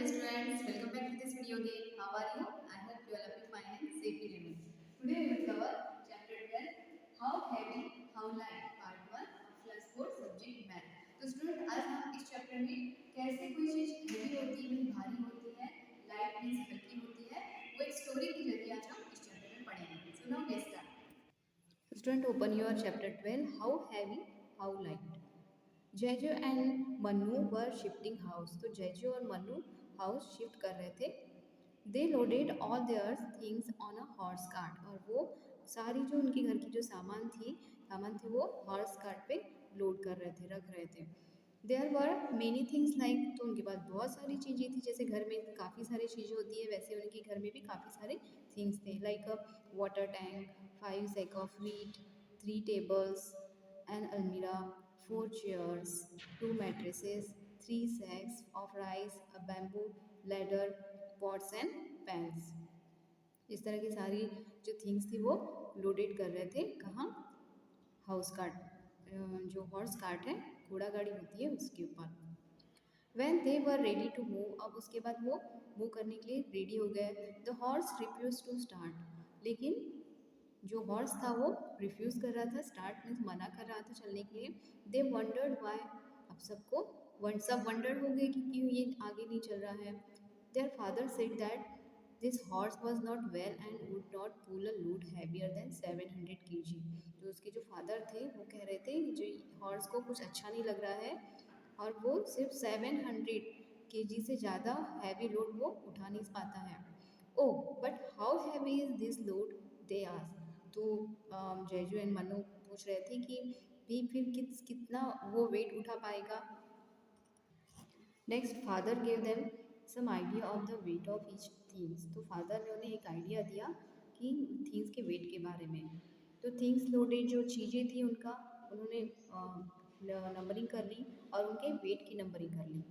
dear students, welcome back to this video again. How are you? I hope you all are fine and safe in your home. Today we will cover chapter 12, How Heavy, How Light, part 1 of class 4 subject math. तो student आज हम इस chapter में कैसे कोई चीज heavy होती है, भारी होती है, लाइट मींस हल्की होती है, वो एक स्टोरी के जरिए आज हम इस चैप्टर में पढ़ेंगे. So now let's start. Student, open your chapter 12, How Heavy, How Light. Jaiju and Mannu were shifting house. तो जयजू और मन्नू हाउस शिफ्ट कर रहे थे. They loaded all their things on a horse cart. और वो सारी जो उनके घर की जो सामान थे वो हॉर्स कार्ट पे लोड कर रहे थे, रख रहे थे. There were many things like. तो उनके पास बहुत सारी चीज़ें थी. जैसे घर में काफ़ी सारी चीज़ें होती है वैसे उनके घर में भी काफ़ी सारे थिंग्स थे. Like a water tank, 5 sack of wheat, 3 tables, an almirah, 4 chairs, 2 mattresses, 3 sacks of rice, a bamboo ladder, pots and pans. इस तरह की सारी जो थिंग्स थी वो लोडेड कर रहे थे. कहाँ? हाउस कार्ट, जो हॉर्स कार्ट है, घोड़ा गाड़ी होती है उसके ऊपर. When they were ready to move. अब उसके बाद वो मूव करने के लिए रेडी हो गए. The horse refuse to start. लेकिन जो हॉर्स था वो रिफ्यूज़ कर रहा था, स्टार्ट मीन्स मना कर रहा था चलने के लिए. दे वंडर्ड वाई. अब सब वंडर हो गए कि क्यों ये आगे नहीं चल रहा है. Their father said that this horse was not well and would not pull a load heavier than 700 kg. तो उसके जो फादर थे वो कह रहे थे जो हॉर्स को कुछ अच्छा नहीं लग रहा है और वो सिर्फ 700 kg से ज़्यादा हैवी लोड वो उठा नहीं पाता है. Oh but how heavy is this load, they asked. तो जयजू एंड मनु पूछ रहे थे कि भी फिर कितना वो वेट उठा पाएगा. Next father gave them some idea of the weight of each things. तो फादर ने उन्हें एक आइडिया दिया कि थिंग्स के वेट के बारे में. तो थिंग्स लोडेड जो चीज़ें थी उनका उन्होंने नंबरिंग कर ली और उनके वेट की नंबरिंग कर ली.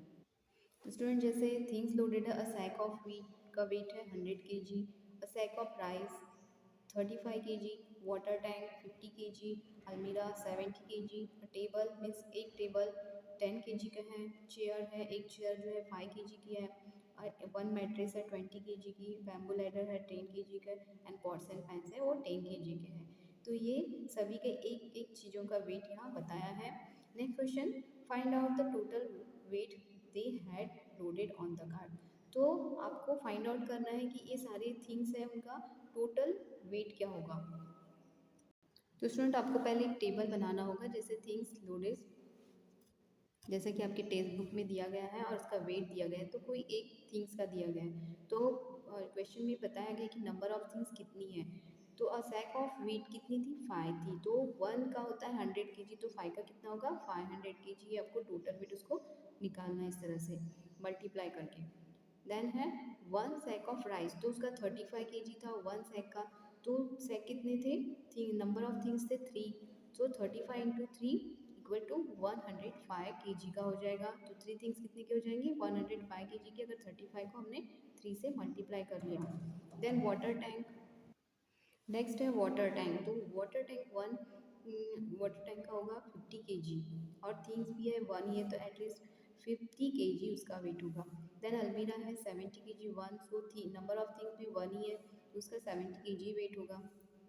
स्टूडेंट जैसे थिंग्स लोडेड है, अ सैक ऑफ वीट का वेट है 100 kg, a sack of rice 35 kg, water tank 50 kg, अलमीरा 70 kg, टेबल मीन्स एक टेबल 10 kg का है, चेयर है एक चेयर जो है 5 kg की है, वन मैट्रेस है 20 kg की, बैम्बू लैडर है 10 kg का एंड पॉट्स एंड पैंस है वो 10 kg के हैं. तो ये सभी के एक एक चीज़ों का वेट यहाँ बताया है. Next question, find out the total weight they had loaded on the cart. तो आपको फाइंड आउट करना है कि ये सारे थिंग्स हैं उनका टोटल वेट क्या होगा. तो स्टूडेंट आपको पहले एक टेबल बनाना होगा. जैसे थिंग्स लोडेड जैसे कि आपके टेक्स्ट बुक में दिया गया है और उसका वेट दिया गया है. तो कोई एक थिंग्स का दिया गया है तो क्वेश्चन में बताया गया कि नंबर ऑफ थिंग्स कितनी है. तो अ सैक ऑफ वीट कितनी थी, 5 थी. तो 1 का होता है 100 kg, तो 5 का कितना होगा 500 kg. आपको टोटल वेट उसको निकालना है इस तरह से मल्टीप्लाई करके. देन है 1 सैक ऑफ राइस. तो उसका 35 kg था 1 सैक का. तो सैक कितने थे, नंबर ऑफ थिंग्स थे 3. सो 35 इंटू 3 इक्वल टू 105 kg का हो जाएगा. तो 3 थिंग्स कितने की हो जाएंगी 105 kg की. अगर 35 को हमने 3 से मल्टीप्लाई कर लिया. Then water tank. नेक्स्ट है वाटर टैंक. तो वाटर टैंक वाटर टैंक का होगा 50 kg और थिंग्स भी है 1 ही है तो एटलीस्ट 50 kg उसका वेट होगा. देन अलमीरा है 70 kg 1. सो थी नंबर ऑफ थिंग्स भी 1 ही है तो उसका 70 kg वेट होगा.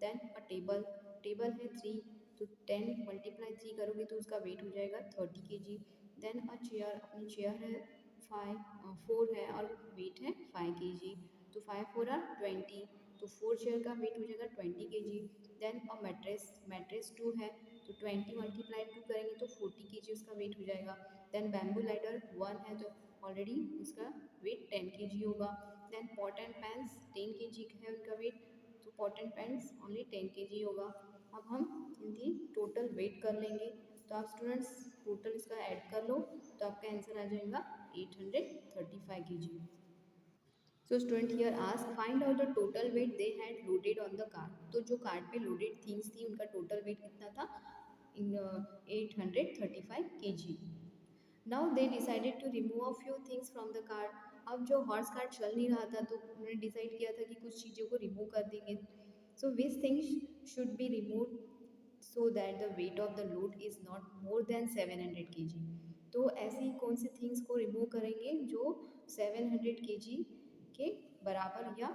देन अ टेबल है 3. तो 10 मल्टीप्लाई 3 करोगे तो उसका वेट हो जाएगा 30 kg. देन अ चेयर, अपनी चेयर है 4 है और वेट है 5 kg. तो 5 4 आर 20. तो 4 चेयर का वेट हो जाएगा 20 kg. देन अ मैट्रेस 2 है तो 20 मल्टीप्लाई 2 करेंगे तो 40 kg उसका वेट हो जाएगा. देन बैम्बू लाइडर 1 है तो ऑलरेडी उसका वेट 10 kg होगा. देन पॉट एंड पैंस 10 kg का है उनका वेट. तो पॉट एंड पैंस ओनली 10 kg होगा. अब हम इनकी टोटल वेट कर लेंगे. तो आप स्टूडेंट्स टोटल इसका ऐड कर लो तो आपका आंसर आ जाएगा 835 kg. So student here ask find out the total weight they had loaded on the car. तो जो कार्ट पे लोडेड थिंग्स थी उनका टोटल वेट कितना था, in 835 kg. Now they decided to remove a few things from the car. अब जो horse cart चल नहीं रहा था तो उन्होंने डिसाइड किया था कि कुछ चीज़ों को रिमूव कर देंगे. So which things should be remove so that the weight of the load is not more than 700 kg. तो ऐसी कौन सी थिंग्स को रिमूव करेंगे जो 700 kg के बराबर या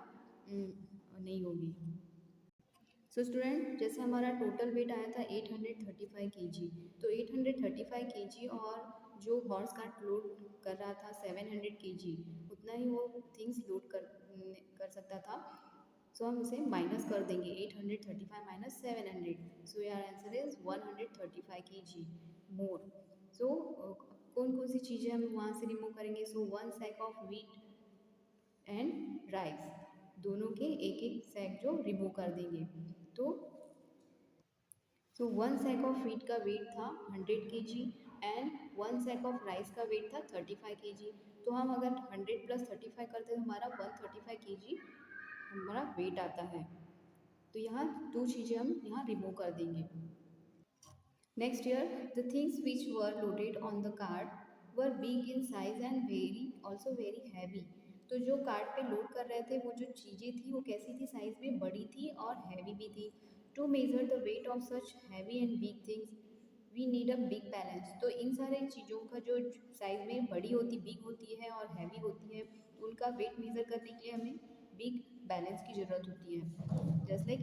नहीं होगी। सो स्टूडेंट, जैसे हमारा टोटल वेट आया था 835 kg, तो 835 kg और जो हॉर्स कार्ट लोड कर रहा था 700 kg, उतना ही वो थिंग्स लोड कर सकता था। सो हम उसे माइनस कर देंगे, 835 minus 700, so your answer is 135 kg मोर। सो कौन कौन सी चीज़ें हम वहाँ से रिमूव करेंगे? सो 1 sack of wheat and rice, दोनों के एक एक सैक जो रिमूव कर देंगे। तो 1 sack ऑफ वीट का वेट था 100 kg and 1 sack of rice का वेट था 35 kg। तो हम अगर 100 प्लस 35 करते हैं तो हमारा 135 kg हमारा वेट आता है। तो यहाँ दो चीज़ें हम यहाँ रिमूव कर देंगे। Next year, the things which were loaded on the cart were big in size and also very heavy. तो जो कार्ट पे लोड कर रहे थे वो जो चीज़ें थी वो कैसी थी? साइज में बड़ी थी और हैवी भी थी। To measure the weight of such heavy and big things we need a big balance. तो इन सारे चीज़ों का जो साइज में बड़ी होती, बिग होती है और हैवी होती है, उनका वेट मेज़र करने के लिए हमें बिग बैलेंस की ज़रूरत होती है। Just like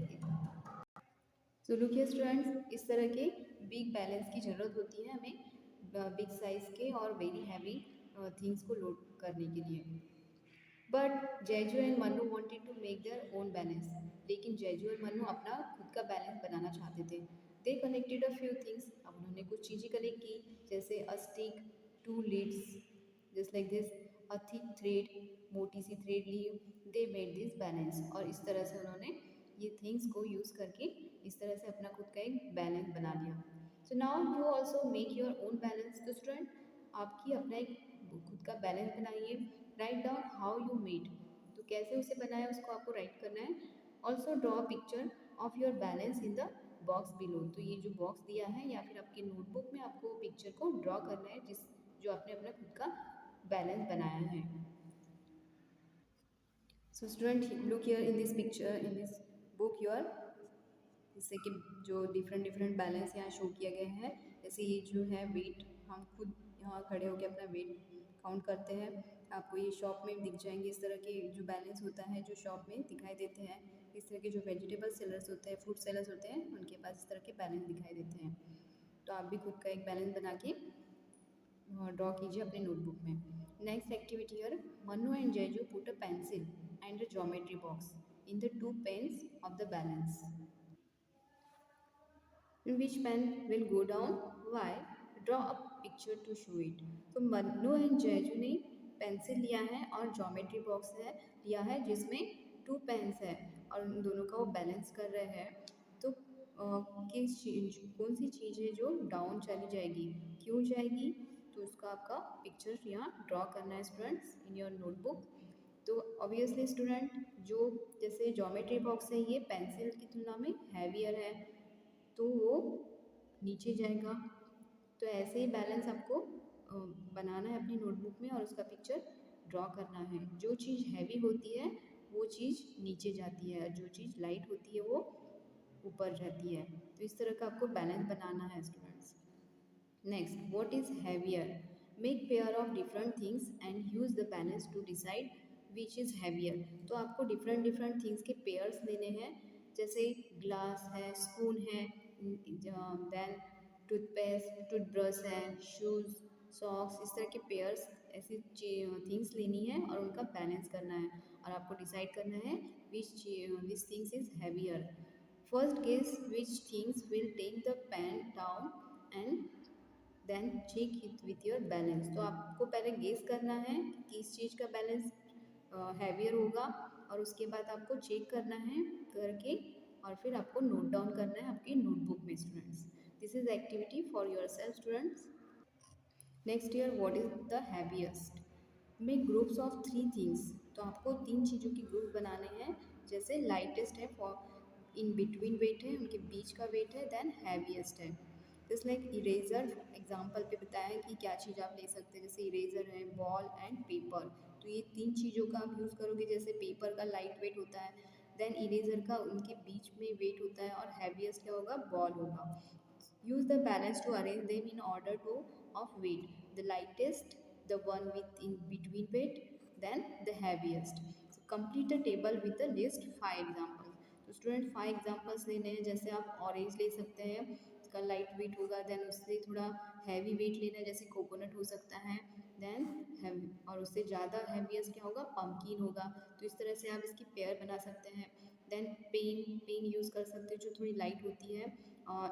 so look here students, इस तरह के बिग बैलेंस की ज़रूरत होती है हमें बिग साइज़ के और वेरी हैवी थिंग्स को लोड करने के लिए। But Jaiju and Mannu wanted to make their own balance, लेकिन जैजू और मन्नू अपना खुद का बैलेंस बनाना चाहते थे। They collected a few things, अब उन्होंने कुछ चीज़ें कलेक्ट की, जैसे a stick, two leads, just like this, a thick thread, मोटी सी थ्रेड ली, दे मेड दिस बैलेंस, और इस तरह से उन्होंने ये थिंग्स को यूज़ करके इस तरह से अपना खुद का एक बैलेंस बना लिया। So now you also make your own balance. तो स्टूडेंट, आपकी अपना एक खुद का बैलेंस बनाइए। Write down how you made, तो कैसे उसे बनाया उसको आपको राइट करना है। Also draw picture of your balance in the box below, तो ये जो बॉक्स दिया है या फिर आपके नोटबुक में आपको पिक्चर को ड्रॉ करना है जिस जो आपने अपना खुद का बैलेंस बनाया है। So student, look here in this picture, in this book your, जैसे कि जो डिफरेंट डिफरेंट बैलेंस यहाँ शो किया गया है। जैसे ये जो है वेट, हम खुद यहाँ खड़े होकर अपना वेट काउंट करते हैं। आपको ये शॉप में दिख जाएंगे इस तरह के जो बैलेंस होता है, जो शॉप में दिखाई देते हैं। इस तरह के जो वेजिटेबल सेलर्स होते हैं, फ्रूट सेलर्स होते हैं, उनके पास इस तरह के बैलेंस दिखाई देते हैं। तो आप भी खुद का एक बैलेंस बना के ड्रॉ कीजिए अपने नोटबुक में। नेक्स्ट एक्टिविटी है, Manu and Jaiju put a pencil and a geometry box in the two pans of the balance. In which pen will go down? Why? Draw a picture to show it. तो Mannu and जयजू ने pencil लिया है और geometry box है लिया है जिसमें two pens है और उन दोनों का वो बैलेंस कर रहे हैं। तो किस चीज, कौन सी चीज़ है जो डाउन चली जाएगी, क्यों जाएगी? तो उसका आपका पिक्चर यहाँ ड्रॉ करना है स्टूडेंट्स इन योर नोटबुक। तो ऑब्वियसली स्टूडेंट, जो जैसे ज्योमेट्री बॉक्स है ये पेंसिल की तुलना में हैवियर है, तो वो नीचे जाएगा। तो ऐसे ही बैलेंस आपको बनाना है अपनी नोटबुक में और उसका पिक्चर ड्रॉ करना है। जो चीज़ हैवी होती है वो चीज़ नीचे जाती है, जो चीज़ लाइट होती है वो ऊपर जाती है। तो इस तरह का आपको बैलेंस बनाना है students. Next, what is heavier? Make pair of different things and use the balance to decide which is heavier. तो आपको different different things के pairs लेने हैं, जैसे ग्लास है, स्पून है, देन टूथपेस्ट, टूथब्रश है, शूज़, सॉक्स, इस तरह के पेयर्स, ऐसी थिंग्स लेनी है और उनका बैलेंस करना है और आपको डिसाइड करना है which things is heavier. First guess which things will take the pen down and then check it with your balance. तो आपको पहले गेस करना है कि किस चीज़ का बैलेंस हैवियर होगा और उसके बाद आपको चेक करना है करके और फिर आपको नोट डाउन करना है आपकी नोटबुक में students. This is activity for your self students. Next year, what is the heaviest? Make groups of three things, तो आपको तीन चीज़ों के ग्रुप बनाने हैं। जैसे लाइटेस्ट है, फॉर इन बिटवीन वेट है, उनके बीच का वेट है, देन हैवीएस्ट है। जस्ट लाइक इरेजर एग्जाम्पल पे बताया है कि क्या चीज़ आप ले सकते हैं, जैसे इरेजर है, बॉल एंड पेपर। तो ये तीन चीज़ों का आप यूज़ करोगे। जैसे पेपर का लाइट वेट होता है, देन इरेजर का उनके बीच में वेट होता है और हैवीएस्ट क्या होगा? बॉल होगा। use the balance to arrange them in order to of weight, the lightest, the one with in between weight, then the heaviest. So complete the table with the list 5 examples. तो student 5 examples लेने हैं, जैसे आप orange ले सकते हैं, उसका light weight होगा, देन उससे थोड़ा हैवी वेट लेना है, जैसे कोकोनट हो सकता है, देन हैवी, और उससे ज़्यादा हैवीएस्ट क्या होगा, पम्पकिन होगा। तो इस तरह से आप इसकी पेयर बना सकते हैं। देन पेन पेन यूज़ कर सकते हैं जो थोड़ी लाइट होती है,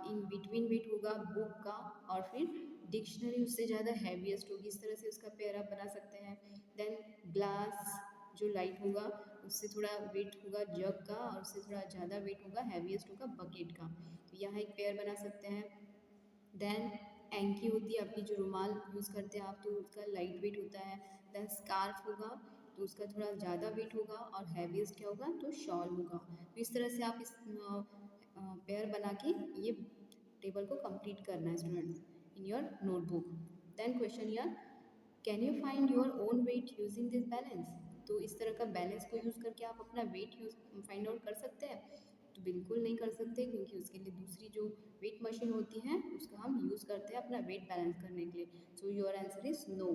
इन बिटवीन वेट होगा बुक का, और फिर डिक्शनरी उससे ज़्यादा हैवीएस्ट होगी, इस तरह से उसका पेयर आप बना सकते हैं। देन ग्लास जो लाइट होगा उससे थोड़ा वेट होगा जग का, और उससे थोड़ा ज़्यादा वेट होगा हैवीएस्ट होगा बकेट का, तो यहाँ एक पेयर बना सकते हैं। देन एंकी होती है आपकी जो रुमाल यूज़ करते हैं आप, तो उसका लाइट वेट होता है। देन स्कार्फ होगा तो उसका थोड़ा ज़्यादा वेट होगा, और हैवीएस्ट क्या होगा, तो शॉल होगा। तो इस तरह से आप इस पेयर बना के ये टेबल को कंप्लीट करना है students in your notebook. Then question यार, can you find your own weight using this balance? तो इस तरह का बैलेंस को यूज़ करके आप अपना वेट यूज फाइंड आउट कर सकते हैं? तो बिल्कुल नहीं कर सकते, क्योंकि उसके लिए दूसरी जो वेट मशीन होती है उसका हम यूज़ करते हैं अपना वेट बैलेंस करने के लिए। So your answer is no.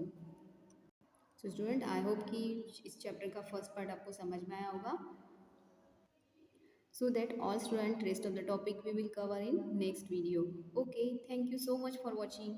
So student I hope कि इस चैप्टर का फर्स्ट पार्ट आपको समझ में आया होगा। So that all student rest of the topic we will cover in next video. Okay, thank you so much for watching.